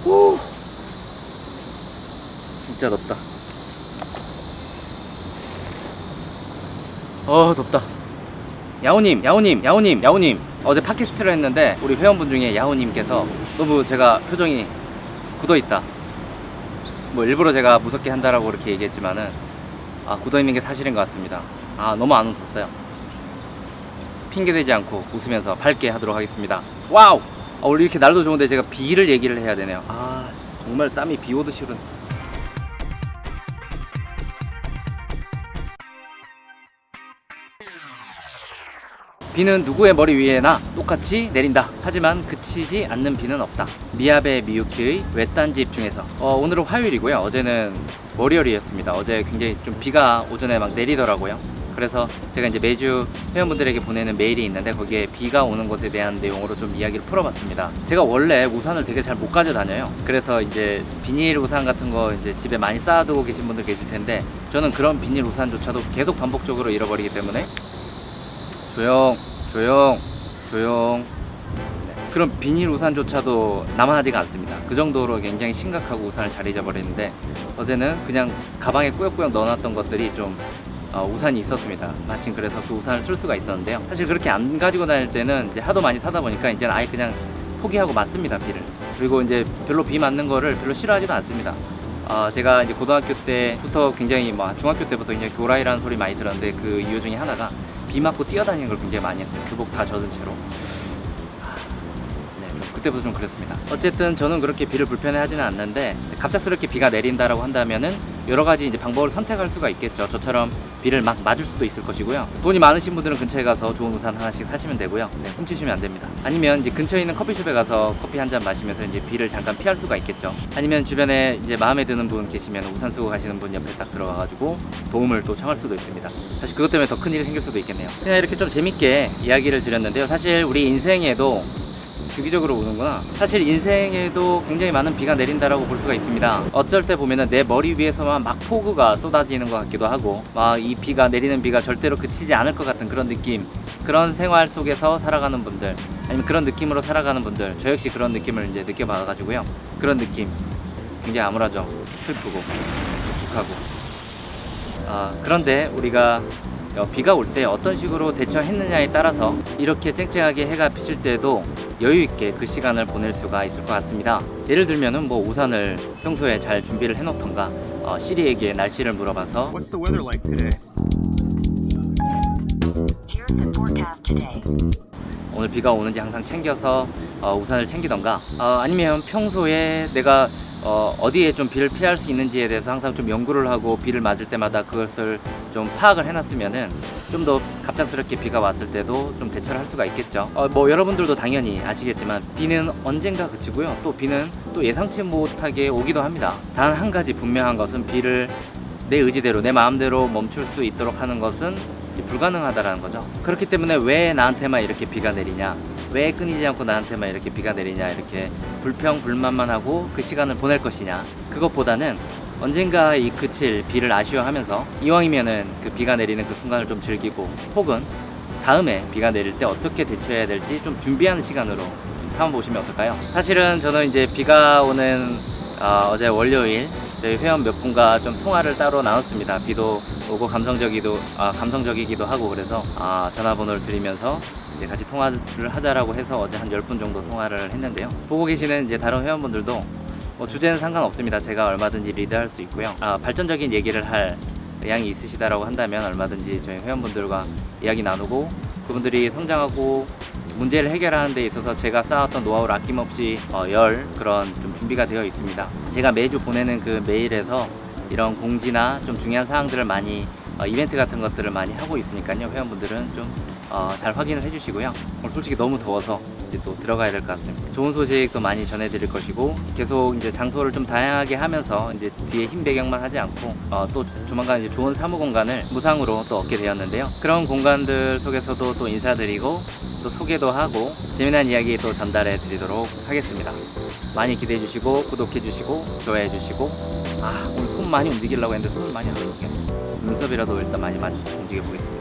후, 진짜 덥다. 덥다. 야오님 어제 팟캐스트를 했는데 우리 회원분 중에 야오님께서 너무 제가 표정이 굳어있다, 뭐 일부러 제가 무섭게 한다라고 그렇게 얘기했지만은 굳어있는 게 사실인 것 같습니다. 너무 안 웃었어요. 핑계대지 않고 웃으면서 밝게 하도록 하겠습니다. 와우! 오늘 이렇게 날도 좋은데 제가 비를 얘기를 해야 되네요. 정말 땀이 비 오듯이 흐르네. 비는 누구의 머리 위에나 똑같이 내린다. 하지만 그치지 않는 비는 없다. 미야베 미유키의 외딴집 중에서. 오늘은 화요일이고요. 어제는 월요일이었습니다. 어제 굉장히 좀 비가 오전에 막 내리더라고요. 그래서 제가 이제 매주 회원분들에게 보내는 메일이 있는데 거기에 비가 오는 것에 대한 내용으로 좀 이야기를 풀어봤습니다. 제가 원래 우산을 되게 잘 못 가져다녀요. 그래서 이제 비닐 우산 같은 거 이제 집에 많이 쌓아두고 계신 분들 계실 텐데 저는 그런 비닐 우산조차도 계속 반복적으로 잃어버리기 때문에 조용. 그런 비닐 우산조차도 남아나지가 않습니다. 그 정도로 굉장히 심각하고 우산을 잘 잊어버리는데 어제는 그냥 가방에 꾸역꾸역 넣어놨던 것들이 좀 우산이 있었습니다. 마침 그래서 그 우산을 쓸 수가 있었는데요. 사실 그렇게 안 가지고 다닐 때는 이제 하도 많이 사다 보니까 이제는 아예 그냥 포기하고 맞습니다, 비를. 그리고 이제 별로 비 맞는 거를 별로 싫어하지도 않습니다. 제가 이제 고등학교 때부터 굉장히 중학교 때부터 굉장히 교라이라는 소리 많이 들었는데 그 이유 중에 하나가 비 맞고 뛰어다니는 걸 굉장히 많이 했어요. 교복 다 젖은 채로. 그때부터 좀 그랬습니다. 어쨌든 저는 그렇게 비를 불편해하지는 않는데 갑작스럽게 비가 내린다라고 한다면은 여러 가지 이제 방법을 선택할 수가 있겠죠. 저처럼 비를 막 맞을 수도 있을 것이고요. 돈이 많으신 분들은 근처에 가서 좋은 우산 하나씩 사시면 되고요. 훔치시면 안 됩니다. 아니면 이제 근처에 있는 커피숍에 가서 커피 한 잔 마시면서 이제 비를 잠깐 피할 수가 있겠죠. 아니면 주변에 이제 마음에 드는 분 계시면 우산 쓰고 가시는 분 옆에 딱 들어가가지고 도움을 또 청할 수도 있습니다. 사실 그것 때문에 더 큰 일이 생길 수도 있겠네요. 그냥 이렇게 좀 재밌게 이야기를 드렸는데요. 사실 우리 인생에도 주기적으로 오는구나. 사실 인생에도 굉장히 많은 비가 내린다라고 볼 수가 있습니다. 어쩔 때 보면은 내 머리 위에서만 막 폭우가 쏟아지는 것 같기도 하고 막 이 비가 내리는 비가 절대로 그치지 않을 것 같은 그런 느낌, 그런 생활 속에서 살아가는 분들, 아니면 그런 느낌으로 살아가는 분들, 저 역시 그런 느낌을 이제 느껴봐가지고요. 그런 느낌 굉장히 암울하죠. 슬프고 축축하고. 그런데 우리가 비가 올 때 어떤 식으로 대처했느냐에 따라서 이렇게 쨍쨍하게 해가 비칠 때도 여유있게 그 시간을 보낼 수가 있을 것 같습니다. 예를 들면은 우산을 평소에 잘 준비를 해놓던가 시리에게 날씨를 물어봐서 What's the weather like today? Here's the forecast today. 오늘 비가 오는지 항상 챙겨서 우산을 챙기던가 아니면 평소에 내가 어디에 좀 비를 피할 수 있는지에 대해서 항상 좀 연구를 하고 비를 맞을 때마다 그것을 좀 파악을 해놨으면은 좀 더 갑작스럽게 비가 왔을 때도 좀 대처를 할 수가 있겠죠. 여러분들도 당연히 아시겠지만 비는 언젠가 그치고요. 또 비는 또 예상치 못하게 오기도 합니다. 단 한 가지 분명한 것은 비를 내 의지대로 내 마음대로 멈출 수 있도록 하는 것은 불가능하다라는 거죠. 그렇기 때문에 왜 나한테만 이렇게 비가 내리냐, 왜 끊이지 않고 나한테만 이렇게 비가 내리냐, 이렇게 불평불만만 하고 그 시간을 보낼 것이냐, 그것보다는 언젠가 이 그칠 비를 아쉬워하면서 이왕이면은 그 비가 내리는 그 순간을 좀 즐기고 혹은 다음에 비가 내릴 때 어떻게 대처해야 될지 좀 준비하는 시간으로 좀 삼아보시면 어떨까요? 사실은 저는 이제 비가 오는 어제 월요일 저희 회원 몇 분과 좀 통화를 따로 나눴습니다. 비도 오고 감성적이기도 하고 그래서 전화번호를 드리면서 이제 같이 통화를 하자라고 해서 어제 한 10분 정도 통화를 했는데요. 보고 계시는 이제 다른 회원분들도 주제는 상관없습니다. 제가 얼마든지 리드할 수 있고요. 발전적인 얘기를 할 의향이 있으시다라고 한다면 얼마든지 저희 회원분들과 이야기 나누고 그분들이 성장하고 문제를 해결하는 데 있어서 제가 쌓았던 노하우를 아낌없이 열 그런 좀 준비가 되어 있습니다. 제가 매주 보내는 그 메일에서 이런 공지나 좀 중요한 사항들을 많이 이벤트 같은 것들을 많이 하고 있으니까요. 회원분들은 좀 잘 확인을 해주시고요. 오늘 솔직히 너무 더워서 이제 또 들어가야 될 것 같습니다. 좋은 소식도 많이 전해드릴 것이고 계속 이제 장소를 좀 다양하게 하면서 이제 뒤에 흰 배경만 하지 않고 또 조만간 이제 좋은 사무 공간을 무상으로 또 얻게 되었는데요. 그런 공간들 속에서도 또 인사드리고 또 소개도 하고 재미난 이야기 또 전달해 드리도록 하겠습니다. 많이 기대해 주시고 구독해 주시고 좋아해 주시고 오늘 손 많이 움직이려고 했는데 손을 많이 안 움직여요. 눈썹이라도 일단 많이 움직여 보겠습니다.